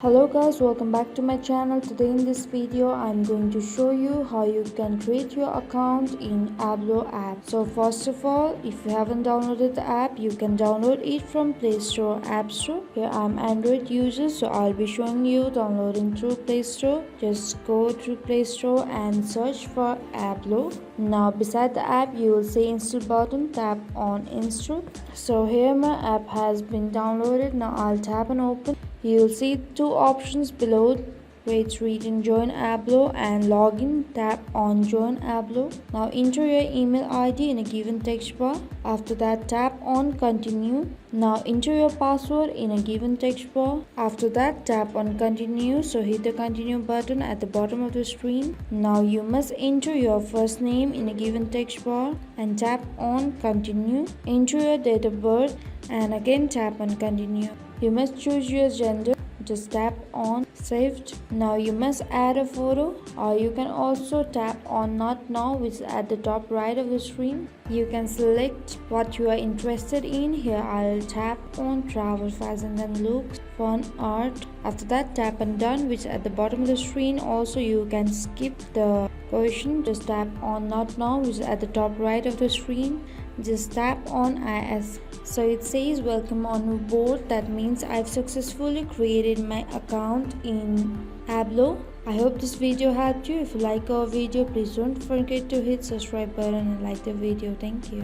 Hello guys, welcome back to my channel. Today in this video I'm going to show you how you can create your account in Ablo app. So first of all, if you haven't downloaded the app, you can download it from Play Store, App Store. Here I'm Android user, so I'll be showing you downloading through Play Store. Just go through Play Store and search for Ablo. Now beside the app you will see install button, tap on install. So here my app has been downloaded. Now I'll tap on open. You will see two options below, create, read and join Ablo and login. Tap on join Ablo. Now enter your email ID in a given text bar. After that tap on continue. Now enter your password in a given text bar. After that tap on continue, so hit the continue button at the bottom of the screen. Now you must enter your first name in a given text bar and tap on continue. Enter your date of birth and again tap on continue. You must choose your gender. Just tap on saved. Now you must add a photo, or you can also tap on not now, which is at the top right of the screen. You can select what you are interested in. Here I'll tap on travel, fashion and looks, fun, art. After that tap on done, which is at the bottom of the screen. Also you can skip the question. Just tap on not now, which is at the top right of the screen. Just tap on IS. So it says welcome on board. That means I've successfully created my account in Ablo. I hope this video helped you. If you like our video, please don't forget to hit subscribe button and like the video. Thank you.